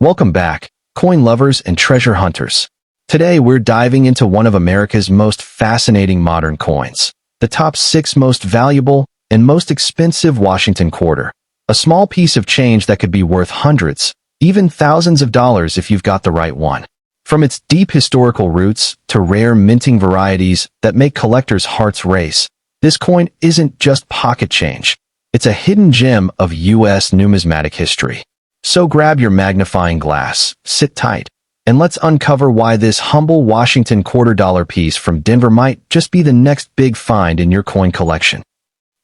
Welcome back, coin lovers and treasure hunters. Today we're diving into one of America's most fascinating modern coins, the top 6 most valuable and most expensive Washington quarter. A small piece of change that could be worth hundreds, even thousands of dollars if you've got the right one. From its deep historical roots to rare minting varieties that make collectors' hearts race, this coin isn't just pocket change. It's a hidden gem of U.S. numismatic history. So grab your magnifying glass, sit tight, and let's uncover why this humble Washington $quarter piece from Denver might just be the next big find in your coin collection.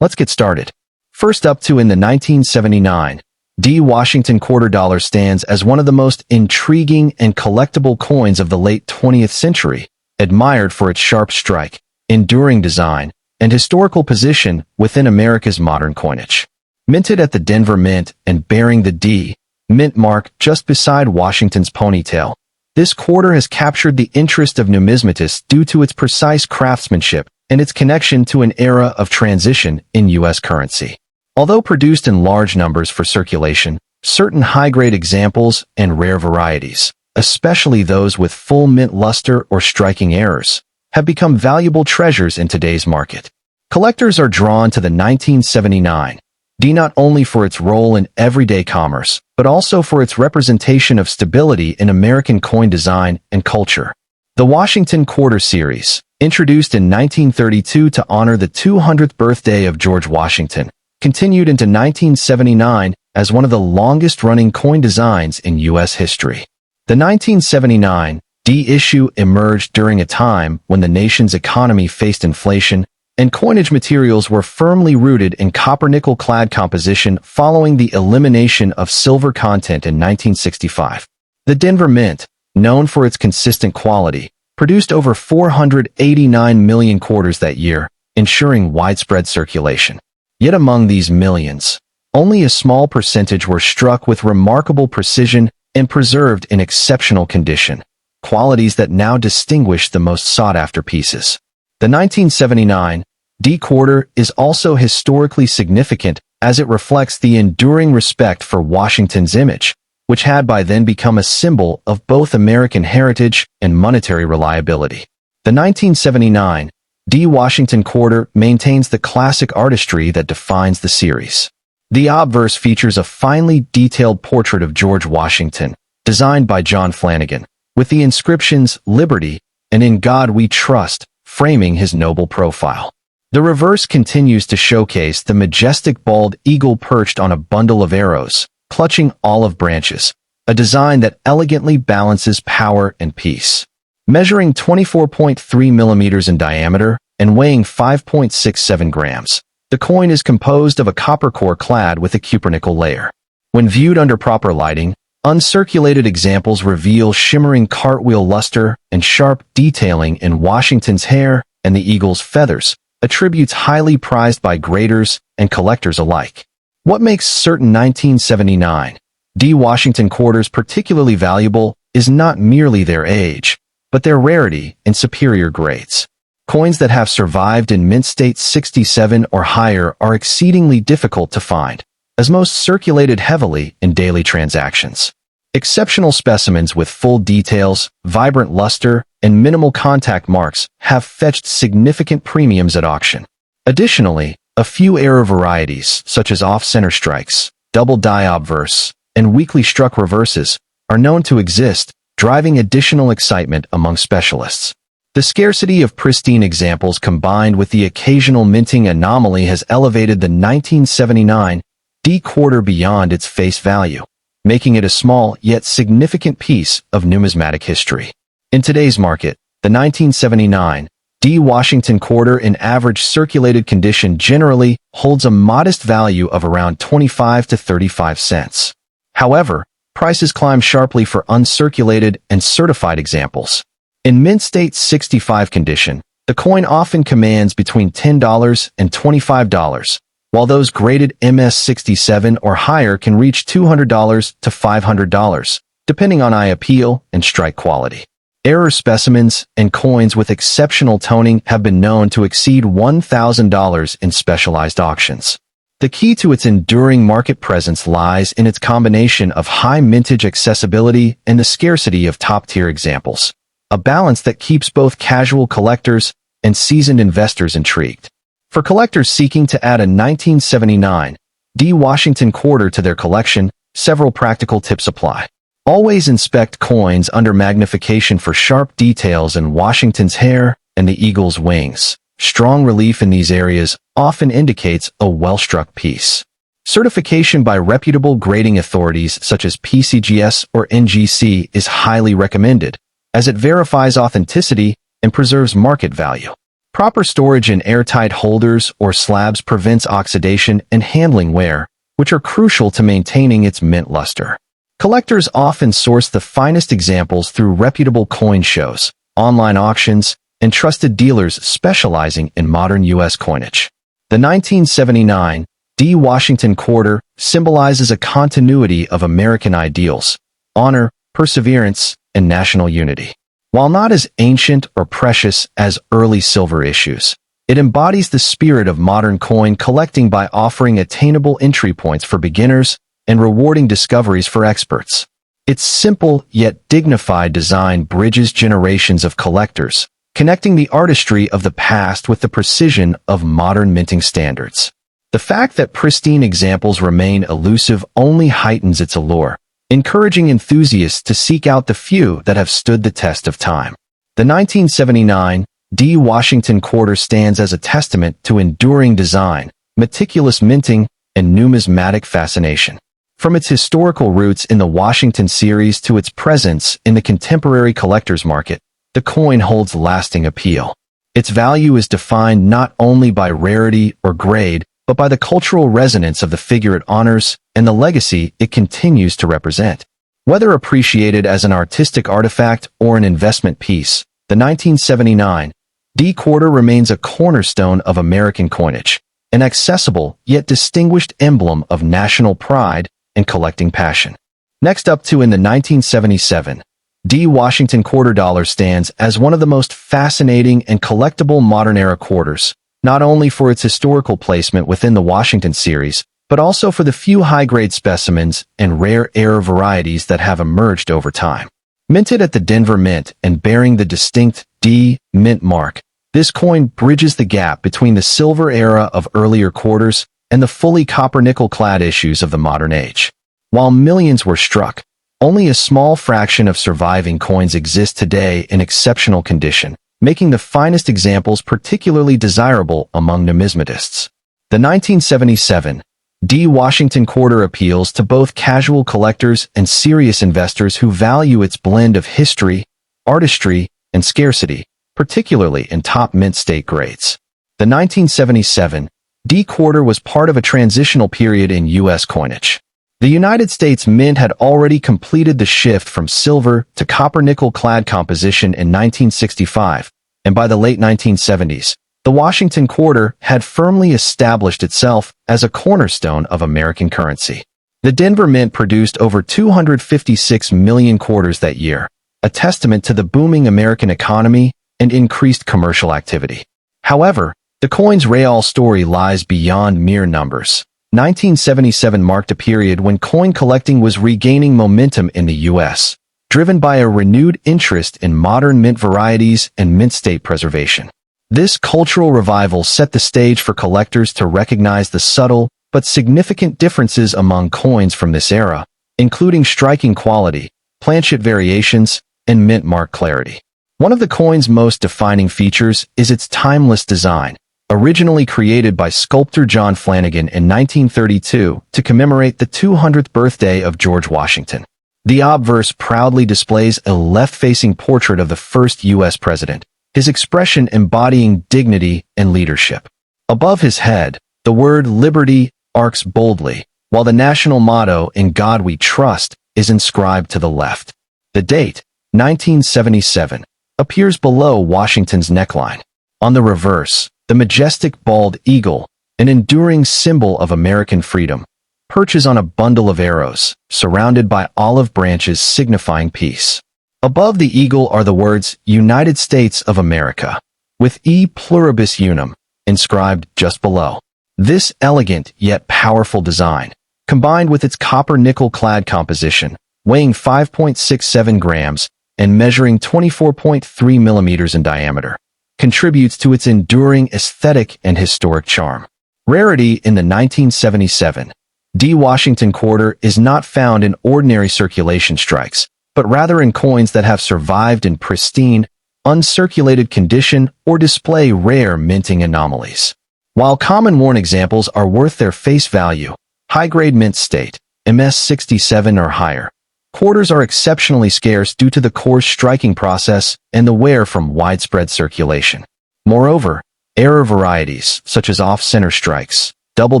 Let's get started. First up in the 1979, Washington $quarter stands as one of the most intriguing and collectible coins of the late 20th century, admired for its sharp strike, enduring design, and historical position within America's modern coinage. Minted at the Denver Mint and bearing the D Mint mark just beside Washington's ponytail, this quarter has captured the interest of numismatists due to its precise craftsmanship and its connection to an era of transition in U.S. currency. Although produced in large numbers for circulation, certain high-grade examples and rare varieties, especially those with full mint luster or striking errors, have become valuable treasures in today's market. Collectors are drawn to the 1979 D not only for its role in everyday commerce, but also for its representation of stability in American coin design and culture. The Washington Quarter Series, introduced in 1932 to honor the 200th birthday of George Washington, continued into 1979 as one of the longest-running coin designs in U.S. history. The 1979 D issue emerged during a time when the nation's economy faced inflation and coinage materials were firmly rooted in copper-nickel clad composition following the elimination of silver content in 1965. The Denver Mint, known for its consistent quality, produced over 489 million quarters that year, ensuring widespread circulation. Yet among these millions, only a small percentage were struck with remarkable precision and preserved in exceptional condition, qualities that now distinguish the most sought-after pieces. The 1979 D quarter is also historically significant as it reflects the enduring respect for Washington's image, which had by then become a symbol of both American heritage and monetary reliability. The 1979 D Washington quarter maintains the classic artistry that defines the series. The obverse features a finely detailed portrait of George Washington, designed by John Flanagan, with the inscriptions "Liberty" and "In God We Trust" framing his noble profile. The reverse continues to showcase the majestic bald eagle perched on a bundle of arrows, clutching olive branches, a design that elegantly balances power and peace. Measuring 24.3 millimeters in diameter and weighing 5.67 grams, the coin is composed of a copper core clad with a cupronickel layer. When viewed under proper lighting, uncirculated examples reveal shimmering cartwheel luster and sharp detailing in Washington's hair and the eagle's feathers, attributes highly prized by graders and collectors alike. What makes certain 1979 D Washington quarters particularly valuable is not merely their age, but their rarity and superior grades. Coins that have survived in mint state 67 or higher are exceedingly difficult to find, as most circulated heavily in daily transactions. Exceptional specimens with full details, vibrant luster, and minimal contact marks have fetched significant premiums at auction. Additionally, a few error varieties, such as off-center strikes, double die obverse, and weakly struck reverses, are known to exist, driving additional excitement among specialists. The scarcity of pristine examples combined with the occasional minting anomaly has elevated the 1979 D quarter beyond its face value, making it a small yet significant piece of numismatic history. In today's market, the 1979 D Washington quarter in average circulated condition generally holds a modest value of around 25 to 35 cents. However, prices climb sharply for uncirculated and certified examples. In mint state 65 condition, the coin often commands between $10 and $25, while those graded MS67 or higher can reach $200 to $500, depending on eye appeal and strike quality. Error specimens and coins with exceptional toning have been known to exceed $1,000 in specialized auctions. The key to its enduring market presence lies in its combination of high mintage accessibility and the scarcity of top-tier examples, a balance that keeps both casual collectors and seasoned investors intrigued. For collectors seeking to add a 1979 D Washington quarter to their collection, several practical tips apply. Always inspect coins under magnification for sharp details in Washington's hair and the eagle's wings. Strong relief in these areas often indicates a well-struck piece. Certification by reputable grading authorities such as PCGS or NGC is highly recommended, as it verifies authenticity and preserves market value. Proper storage in airtight holders or slabs prevents oxidation and handling wear, which are crucial to maintaining its mint luster. Collectors often source the finest examples through reputable coin shows, online auctions, and trusted dealers specializing in modern U.S. coinage. The 1979 D Washington quarter symbolizes a continuity of American ideals, honor, perseverance, and national unity. While not as ancient or precious as early silver issues, it embodies the spirit of modern coin collecting by offering attainable entry points for beginners and rewarding discoveries for experts. Its simple yet dignified design bridges generations of collectors, connecting the artistry of the past with the precision of modern minting standards. The fact that pristine examples remain elusive only heightens its allure, encouraging enthusiasts to seek out the few that have stood the test of time. The 1979 D Washington quarter stands as a testament to enduring design, meticulous minting, and numismatic fascination. From its historical roots in the Washington series to its presence in the contemporary collector's market, the coin holds lasting appeal. Its value is defined not only by rarity or grade, but by the cultural resonance of the figure it honors and the legacy it continues to represent. Whether appreciated as an artistic artifact or an investment piece, the 1979 D quarter remains a cornerstone of American coinage, an accessible yet distinguished emblem of national pride and collecting passion. Next up in the 1977 D Washington quarter dollar stands as one of the most fascinating and collectible modern-era quarters, not only for its historical placement within the Washington series, but also for the few high-grade specimens and rare era varieties that have emerged over time. Minted at the Denver Mint and bearing the distinct D Mint mark, this coin bridges the gap between the silver era of earlier quarters and the fully copper-nickel-clad issues of the modern age. While millions were struck, only a small fraction of surviving coins exist today in exceptional condition, making the finest examples particularly desirable among numismatists. The 1977 D Washington quarter appeals to both casual collectors and serious investors who value its blend of history, artistry, and scarcity, particularly in top mint state grades. The 1977 D quarter was part of a transitional period in U.S. coinage. The United States Mint had already completed the shift from silver to copper-nickel-clad composition in 1965, and by the late 1970s, the Washington quarter had firmly established itself as a cornerstone of American currency. The Denver Mint produced over 256 million quarters that year, a testament to the booming American economy and increased commercial activity. However, the coin's real story lies beyond mere numbers. 1977 marked a period when coin collecting was regaining momentum in the U.S., driven by a renewed interest in modern mint varieties and mint state preservation. This cultural revival set the stage for collectors to recognize the subtle but significant differences among coins from this era, including striking quality, planchet variations, and mint mark clarity. One of the coin's most defining features is its timeless design, originally created by sculptor John Flanagan in 1932 to commemorate the 200th birthday of George Washington. The obverse proudly displays a left-facing portrait of the first U.S. president, his expression embodying dignity and leadership. Above his head, the word liberty arcs boldly, while the national motto, "In God We Trust," is inscribed to the left. The date, 1977, appears below Washington's neckline. On the reverse, the majestic bald eagle, an enduring symbol of American freedom, perches on a bundle of arrows, surrounded by olive branches signifying peace. Above the eagle are the words United States of America, with E pluribus unum inscribed just below. This elegant yet powerful design, combined with its copper-nickel clad composition, weighing 5.67 grams and measuring 24.3 millimeters in diameter, contributes to its enduring aesthetic and historic charm. Rarity in the 1977 D Washington quarter is not found in ordinary circulation strikes, but rather in coins that have survived in pristine, uncirculated condition or display rare minting anomalies. While common worn examples are worth their face value, high-grade mint state, MS67 or higher, quarters are exceptionally scarce due to the coarse striking process and the wear from widespread circulation. Moreover, error varieties, such as off-center strikes, double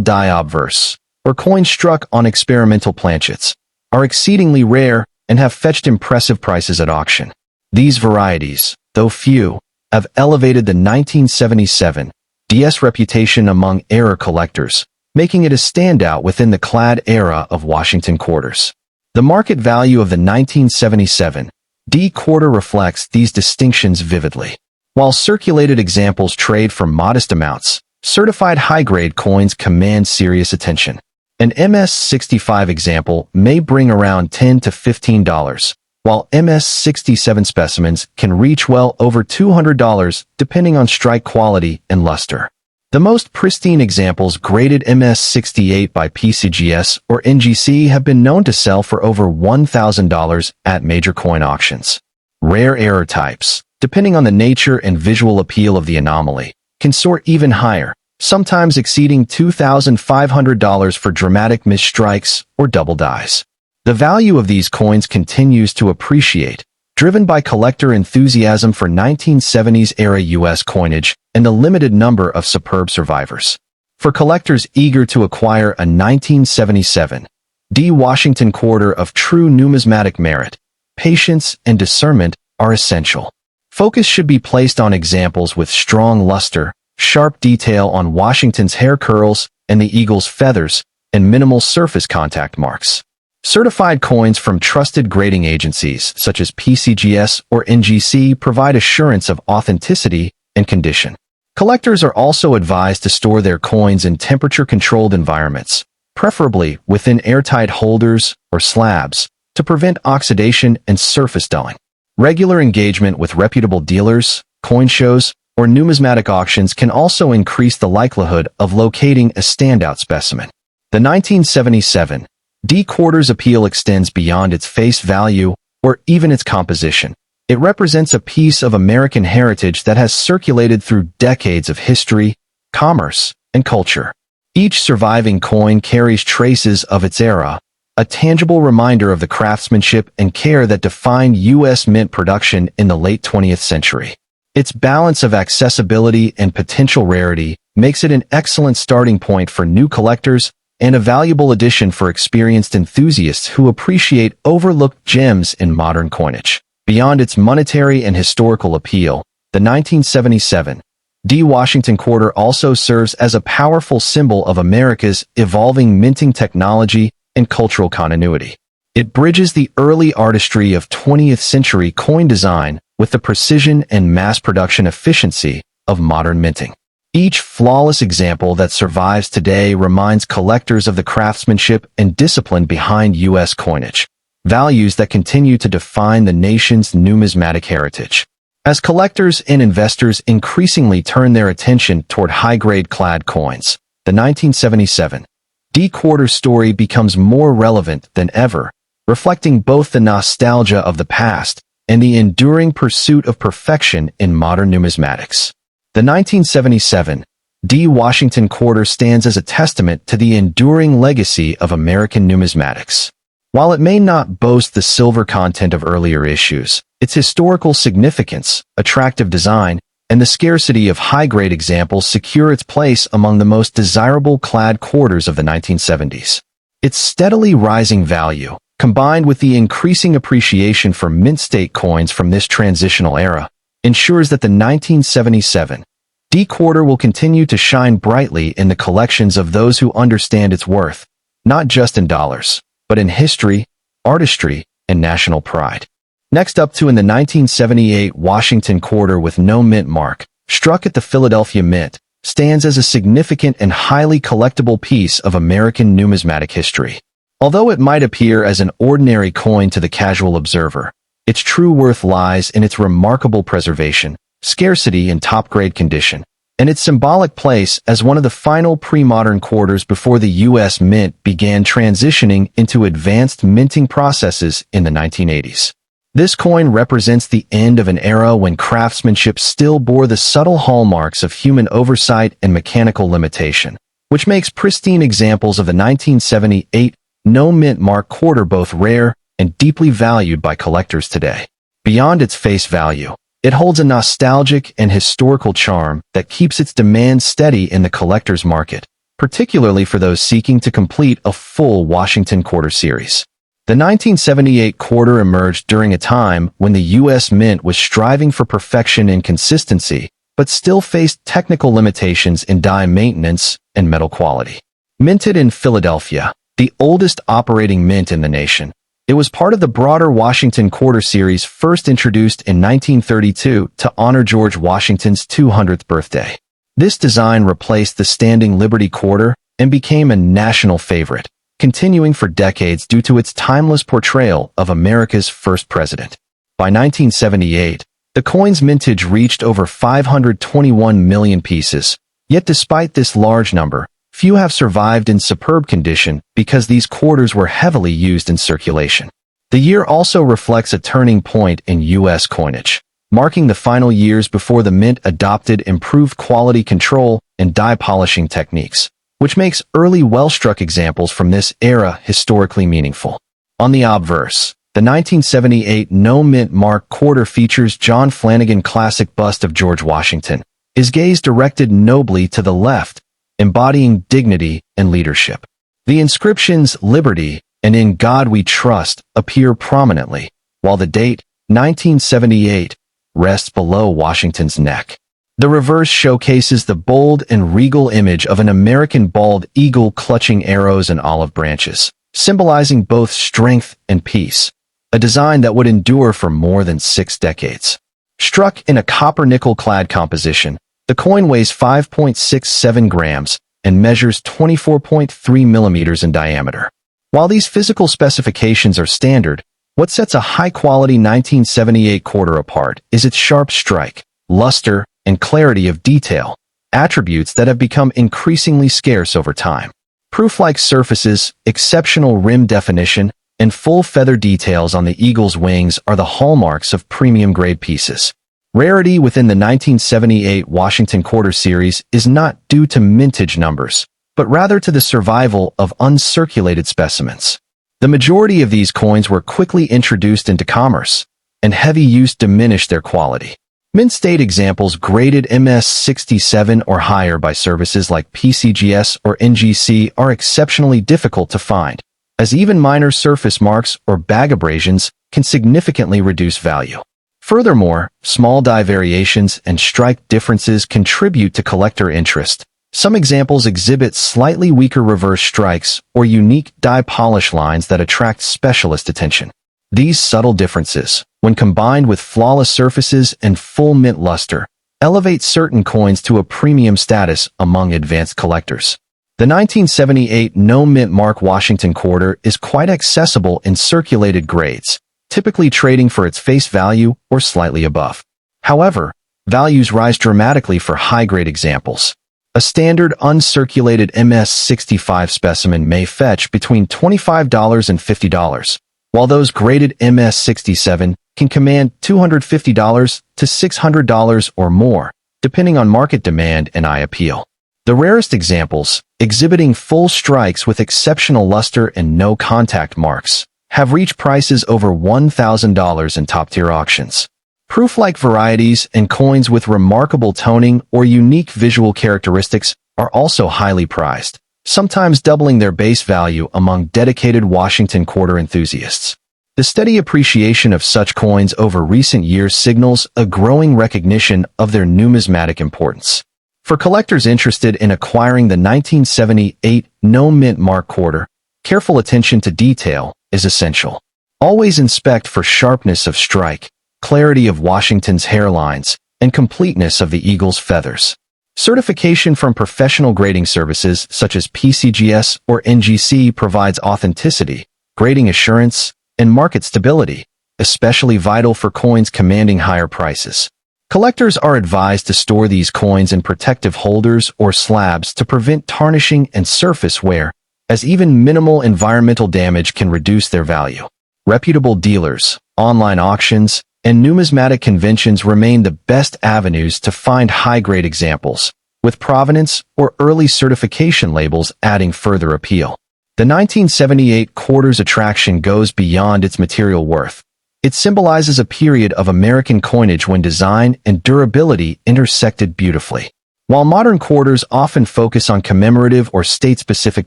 die obverse, or coins struck on experimental planchets, are exceedingly rare and have fetched impressive prices at auction. These varieties, though few, have elevated the 1977 DS reputation among error collectors, making it a standout within the clad era of Washington quarters. The market value of the 1977 D quarter reflects these distinctions vividly. While circulated examples trade for modest amounts, certified high-grade coins command serious attention. An MS65 example may bring around $10 to $15, while MS67 specimens can reach well over $200 depending on strike quality and luster. The most pristine examples, graded MS68 by PCGS or NGC, have been known to sell for over $1,000 at major coin auctions. Rare error types, depending on the nature and visual appeal of the anomaly, can soar even higher, sometimes exceeding $2,500 for dramatic misstrikes or double dies. The value of these coins continues to appreciate, driven by collector enthusiasm for 1970s-era U.S. coinage and the limited number of superb survivors. For collectors eager to acquire a 1977 D Washington quarter of true numismatic merit, patience and discernment are essential. Focus should be placed on examples with strong luster, sharp detail on Washington's hair curls and the eagle's feathers, and minimal surface contact marks. Certified coins from trusted grading agencies such as PCGS or NGC provide assurance of authenticity and condition. Collectors are also advised to store their coins in temperature-controlled environments, preferably within airtight holders or slabs, to prevent oxidation and surface dulling. Regular engagement with reputable dealers, coin shows, or numismatic auctions can also increase the likelihood of locating a standout specimen. The 1977 D quarter's appeal extends beyond its face value or even its composition. It represents a piece of American heritage that has circulated through decades of history, commerce, and culture. Each surviving coin carries traces of its era, a tangible reminder of the craftsmanship and care that defined U.S. mint production in the late 20th century. Its balance of accessibility and potential rarity makes it an excellent starting point for new collectors and a valuable addition for experienced enthusiasts who appreciate overlooked gems in modern coinage. Beyond its monetary and historical appeal, the 1977 D Washington quarter also serves as a powerful symbol of America's evolving minting technology and cultural continuity. It bridges the early artistry of 20th century coin design with the precision and mass production efficiency of modern minting. Each flawless example that survives today reminds collectors of the craftsmanship and discipline behind U.S. coinage, values that continue to define the nation's numismatic heritage. As collectors and investors increasingly turn their attention toward high-grade clad coins, the 1977 D quarter story becomes more relevant than ever, reflecting both the nostalgia of the past and the enduring pursuit of perfection in modern numismatics. The 1977 D Washington quarter stands as a testament to the enduring legacy of American numismatics. While it may not boast the silver content of earlier issues, its historical significance, attractive design, and the scarcity of high-grade examples secure its place among the most desirable clad quarters of the 1970s. Its steadily rising value, combined with the increasing appreciation for mint state coins from this transitional era, ensures that the 1977 D quarter will continue to shine brightly in the collections of those who understand its worth, not just in dollars, but in history, artistry, and national pride. Next up in the 1978 Washington quarter with no mint mark, struck at the Philadelphia Mint, stands as a significant and highly collectible piece of American numismatic history. Although it might appear as an ordinary coin to the casual observer, its true worth lies in its remarkable preservation, scarcity and top-grade condition, and its symbolic place as one of the final pre-modern quarters before the U.S. Mint began transitioning into advanced minting processes in the 1980s. This coin represents the end of an era when craftsmanship still bore the subtle hallmarks of human oversight and mechanical limitation, which makes pristine examples of the 1978 no-mint mark quarter both rare and deeply valued by collectors today. Beyond its face value, it holds a nostalgic and historical charm that keeps its demand steady in the collector's market, particularly for those seeking to complete a full Washington quarter series. The 1978 quarter emerged during a time when the U.S. Mint was striving for perfection and consistency, but still faced technical limitations in die maintenance and metal quality. Minted in Philadelphia, the oldest operating mint in the nation, it was part of the broader Washington quarter series first introduced in 1932 to honor George Washington's 200th birthday. This design replaced the standing Liberty quarter and became a national favorite, continuing for decades due to its timeless portrayal of America's first president. By 1978, the coin's mintage reached over 521 million pieces, yet despite this large number, few have survived in superb condition because these quarters were heavily used in circulation. The year also reflects a turning point in U.S. coinage, marking the final years before the mint adopted improved quality control and die polishing techniques, which makes early well-struck examples from this era historically meaningful. On the obverse, the 1978 no-mint mark quarter features John Flanagan classic bust of George Washington, his gaze directed nobly to the left, embodying dignity and leadership. The inscriptions "Liberty" and "In God We Trust" appear prominently, while the date, 1978, rests below Washington's neck. The reverse showcases the bold and regal image of an American bald eagle clutching arrows and olive branches, symbolizing both strength and peace, a design that would endure for more than 6 decades. Struck in a copper-nickel-clad composition, the coin weighs 5.67 grams and measures 24.3 millimeters in diameter. While these physical specifications are standard, what sets a high-quality 1978 quarter apart is its sharp strike, luster, and clarity of detail, attributes that have become increasingly scarce over time. Proof-like surfaces, exceptional rim definition, and full feather details on the eagle's wings are the hallmarks of premium-grade pieces. Rarity within the 1978 Washington quarter series is not due to mintage numbers, but rather to the survival of uncirculated specimens. The majority of these coins were quickly introduced into commerce, and heavy use diminished their quality. Mint-state examples graded MS67 or higher by services like PCGS or NGC are exceptionally difficult to find, as even minor surface marks or bag abrasions can significantly reduce value. Furthermore, small die variations and strike differences contribute to collector interest. Some examples exhibit slightly weaker reverse strikes or unique die polish lines that attract specialist attention. These subtle differences, when combined with flawless surfaces and full mint luster, elevate certain coins to a premium status among advanced collectors. The 1978 no-mint mark Washington quarter is quite accessible in circulated grades, typically trading for its face value or slightly above. However, values rise dramatically for high-grade examples. A standard uncirculated MS65 specimen may fetch between $25 and $50, while those graded MS67 can command $250 to $600 or more, depending on market demand and eye appeal. The rarest examples, exhibiting full strikes with exceptional luster and no contact marks, have reached prices over $1,000 in top-tier auctions. Proof-like varieties and coins with remarkable toning or unique visual characteristics are also highly prized, sometimes doubling their base value among dedicated Washington quarter enthusiasts. The steady appreciation of such coins over recent years signals a growing recognition of their numismatic importance. For collectors interested in acquiring the 1978 no-mint mark quarter, careful attention to detail is essential. Always inspect for sharpness of strike, clarity of Washington's hairlines, and completeness of the eagle's feathers. Certification from professional grading services such as PCGS or NGC provides authenticity, grading assurance, and market stability, especially vital for coins commanding higher prices. Collectors are advised to store these coins in protective holders or slabs to prevent tarnishing and surface wear, as even minimal environmental damage can reduce their value. Reputable dealers, online auctions, and numismatic conventions remain the best avenues to find high-grade examples, with provenance or early certification labels adding further appeal. The 1978 quarter's attraction goes beyond its material worth. It symbolizes a period of American coinage when design and durability intersected beautifully. While modern quarters often focus on commemorative or state-specific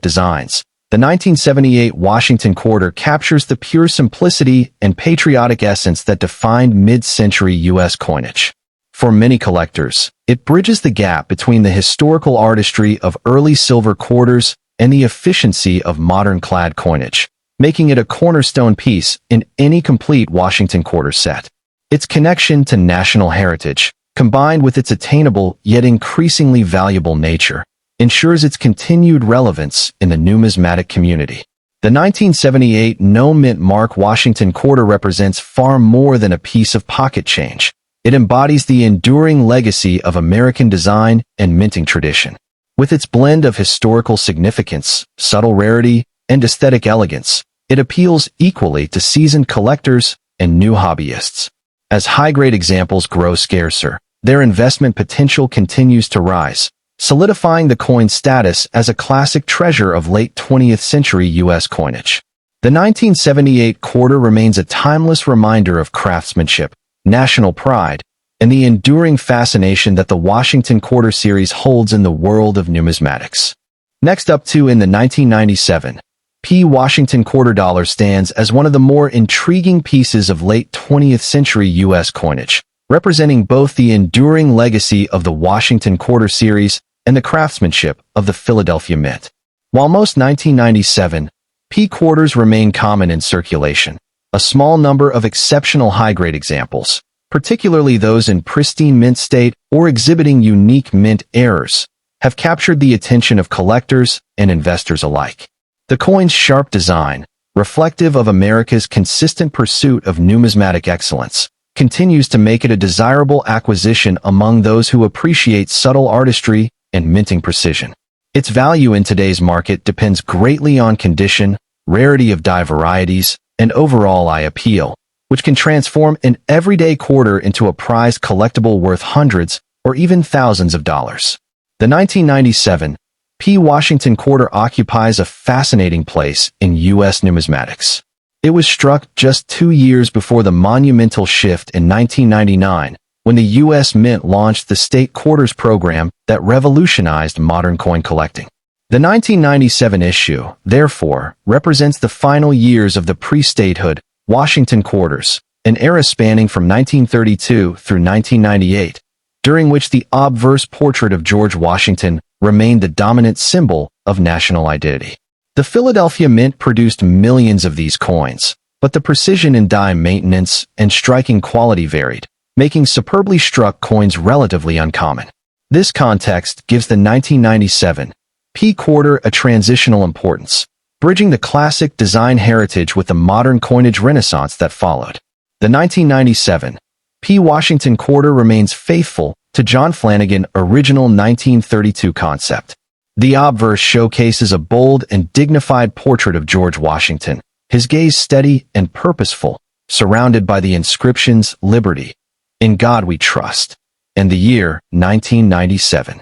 designs, the 1978 Washington quarter captures the pure simplicity and patriotic essence that defined mid-century U.S. coinage. For many collectors, it bridges the gap between the historical artistry of early silver quarters and the efficiency of modern clad coinage, making it a cornerstone piece in any complete Washington quarter set. Its connection to national heritage, combined with its attainable yet increasingly valuable nature, ensures its continued relevance in the numismatic community. The 1978 no-mint mark Washington quarter represents far more than a piece of pocket change. It embodies the enduring legacy of American design and minting tradition. With its blend of historical significance, subtle rarity, and aesthetic elegance, it appeals equally to seasoned collectors and new hobbyists. As high-grade examples grow scarcer, their investment potential continues to rise, solidifying the coin's status as a classic treasure of late 20th century U.S. coinage. The 1978 quarter remains a timeless reminder of craftsmanship, national pride, and the enduring fascination that the Washington quarter series holds in the world of numismatics. Next up in the 1997 P. Washington quarter dollar stands as one of the more intriguing pieces of late 20th century U.S. coinage, representing both the enduring legacy of the Washington quarter series and the craftsmanship of the Philadelphia Mint. While most 1997 P quarters remain common in circulation, a small number of exceptional high-grade examples, particularly those in pristine mint state or exhibiting unique mint errors, have captured the attention of collectors and investors alike. The coin's sharp design, reflective of America's consistent pursuit of numismatic excellence, continues to make it a desirable acquisition among those who appreciate subtle artistry and minting precision. Its value in today's market depends greatly on condition, rarity of die varieties, and overall eye appeal, which can transform an everyday quarter into a prized collectible worth hundreds or even thousands of dollars. The 1997 P. Washington quarter occupies a fascinating place in U.S. numismatics. It was struck just 2 years before the monumental shift in 1999, when the U.S. Mint launched the state quarters program that revolutionized modern coin collecting. The 1997 issue, therefore, represents the final years of the pre-statehood Washington quarters, an era spanning from 1932 through 1998, during which the obverse portrait of George Washington remained the dominant symbol of national identity. The Philadelphia Mint produced millions of these coins, but the precision in die maintenance and striking quality varied, making superbly struck coins relatively uncommon. This context gives the 1997 P quarter a transitional importance, bridging the classic design heritage with the modern coinage renaissance that followed. The 1997 P. Washington quarter remains faithful to John Flanagan's original 1932 concept. The obverse showcases a bold and dignified portrait of George Washington, his gaze steady and purposeful, surrounded by the inscriptions "Liberty," "In God We Trust," and the year 1997.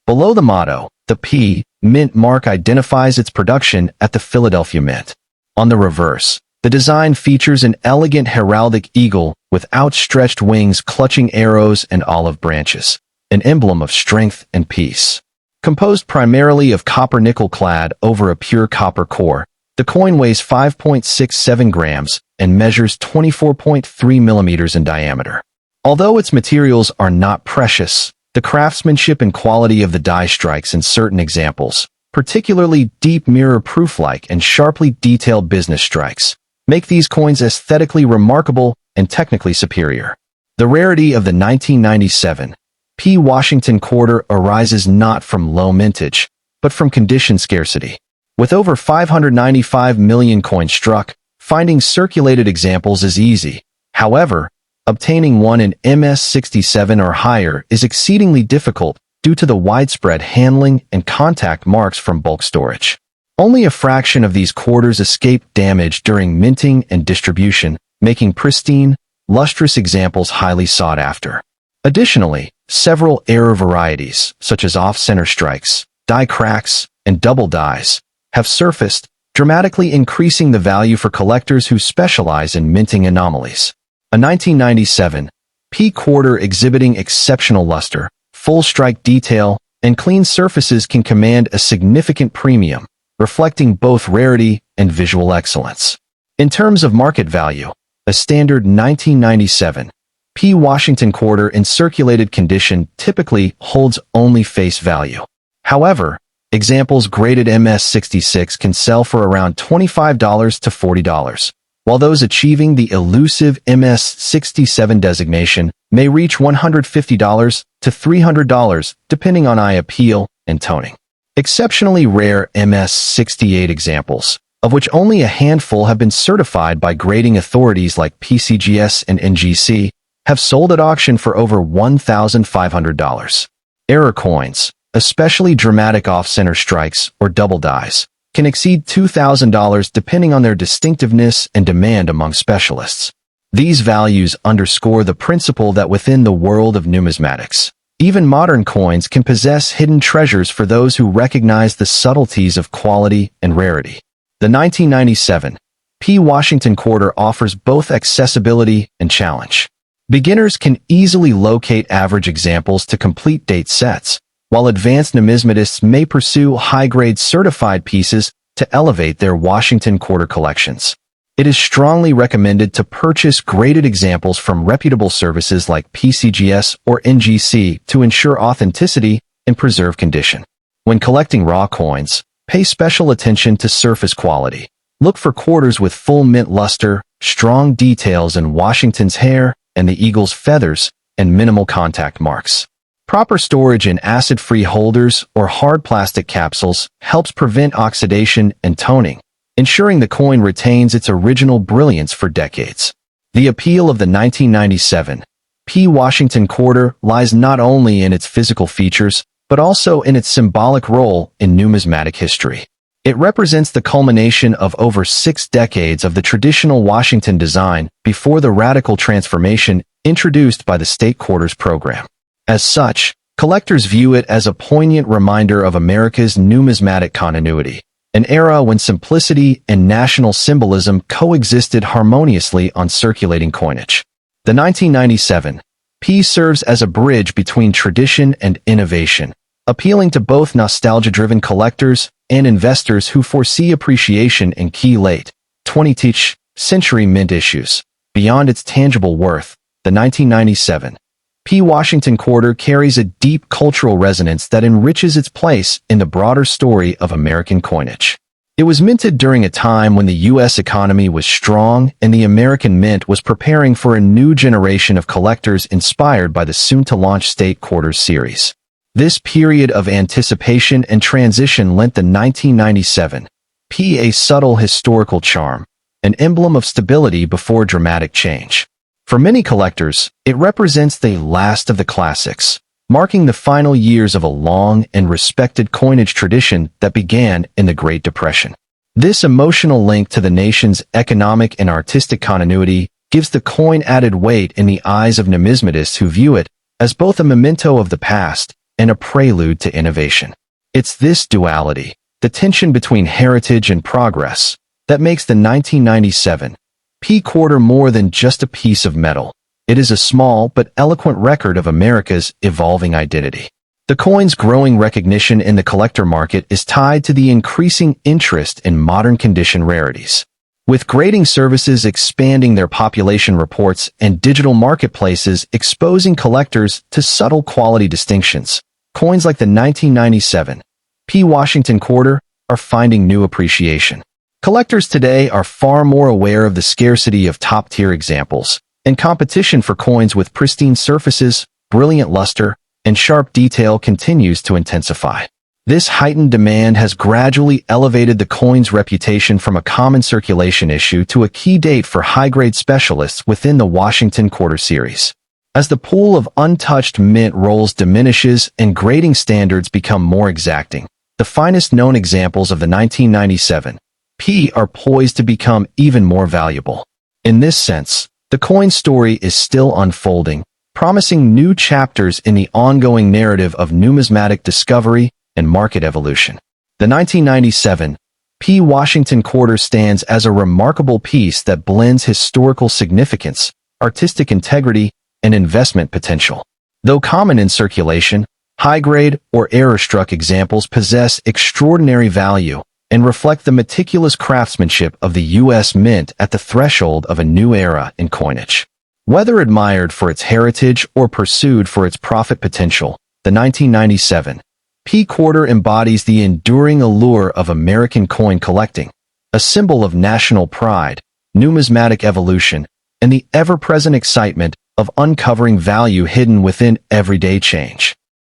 Below the motto, the P. Mint mark identifies its production at the Philadelphia Mint. On the reverse, the design features an elegant heraldic eagle with outstretched wings clutching arrows and olive branches, an emblem of strength and peace. Composed primarily of copper nickel clad over a pure copper core, the coin weighs 5.67 grams and measures 24.3 millimeters in diameter. Although its materials are not precious, the craftsmanship and quality of the die strikes in certain examples, particularly deep mirror proof-like and sharply detailed business strikes, make these coins aesthetically remarkable and technically superior. The rarity of the 1997 P. Washington quarter arises not from low mintage, but from condition scarcity. With over 595 million coins struck, finding circulated examples is easy. However, obtaining one in MS67 or higher is exceedingly difficult due to the widespread handling and contact marks from bulk storage. Only a fraction of these quarters escape damage during minting and distribution, making pristine, lustrous examples highly sought after. Additionally, several error varieties, such as off-center strikes, die cracks, and double dies, have surfaced, dramatically increasing the value for collectors who specialize in minting anomalies. A 1997 P quarter exhibiting exceptional luster, full strike detail, and clean surfaces can command a significant premium, reflecting both rarity and visual excellence. In terms of market value, a standard 1997 P Washington quarter in circulated condition typically holds only face value. However, examples graded MS66 can sell for around $25 to $40, while those achieving the elusive MS67 designation may reach $150 to $300 depending on eye appeal and toning. Exceptionally rare MS68 examples, of which only a handful have been certified by grading authorities like PCGS and NGC, have sold at auction for over $1,500. Error coins, especially dramatic off-center strikes or double dies, can exceed $2,000 depending on their distinctiveness and demand among specialists. These values underscore the principle that within the world of numismatics, even modern coins can possess hidden treasures for those who recognize the subtleties of quality and rarity. The 1997 P. Washington quarter offers both accessibility and challenge. Beginners can easily locate average examples to complete date sets, while advanced numismatists may pursue high-grade certified pieces to elevate their Washington quarter collections. It is strongly recommended to purchase graded examples from reputable services like PCGS or NGC to ensure authenticity and preserve condition. When collecting raw coins, pay special attention to surface quality. Look for quarters with full mint luster, strong details in Washington's hair and the eagle's feathers, and minimal contact marks. Proper storage in acid-free holders or hard plastic capsules helps prevent oxidation and toning, ensuring the coin retains its original brilliance for decades. The appeal of the 1997 P. Washington quarter lies not only in its physical features, but also in its symbolic role in numismatic history. It represents the culmination of over 6 decades of the traditional Washington design before the radical transformation introduced by the state quarters program. As such, collectors view it as a poignant reminder of America's numismatic continuity, an era when simplicity and national symbolism coexisted harmoniously on circulating coinage. The 1997 P serves as a bridge between tradition and innovation, appealing to both nostalgia-driven collectors and investors who foresee appreciation in key late 20th century mint issues. Beyond its tangible worth, the 1997 P. Washington quarter carries a deep cultural resonance that enriches its place in the broader story of American coinage. It was minted during a time when the U.S. economy was strong and the American Mint was preparing for a new generation of collectors inspired by the soon-to-launch State Quarters series. This period of anticipation and transition lent the 1997 P a subtle historical charm, an emblem of stability before dramatic change. For many collectors, it represents the last of the classics, marking the final years of a long and respected coinage tradition that began in the Great Depression. This emotional link to the nation's economic and artistic continuity gives the coin added weight in the eyes of numismatists who view it as both a memento of the past and a prelude to innovation. It's this duality, the tension between heritage and progress, that makes the 1997 P quarter more than just a piece of metal. It is a small but eloquent record of America's evolving identity. The coin's growing recognition in the collector market is tied to the increasing interest in modern condition rarities. With grading services expanding their population reports and digital marketplaces exposing collectors to subtle quality distinctions, coins like the 1997 P. Washington quarter are finding new appreciation. Collectors today are far more aware of the scarcity of top-tier examples and competition for coins with pristine surfaces, brilliant luster, and sharp detail continues to intensify. This heightened demand has gradually elevated the coin's reputation from a common circulation issue to a key date for high-grade specialists within the Washington Quarter Series. As the pool of untouched mint rolls diminishes and grading standards become more exacting, the finest known examples of the 1997 P are poised to become even more valuable. In this sense, the coin story is still unfolding, promising new chapters in the ongoing narrative of numismatic discovery and market evolution. The 1997 P Washington Quarter stands as a remarkable piece that blends historical significance, artistic integrity, and investment potential. Though common in circulation, high-grade or error-struck examples possess extraordinary value and reflect the meticulous craftsmanship of the U.S. Mint at the threshold of a new era in coinage. Whether admired for its heritage or pursued for its profit potential, the 1997 P Quarter embodies the enduring allure of American coin collecting, a symbol of national pride, numismatic evolution, and the ever-present excitement of uncovering value hidden within everyday change.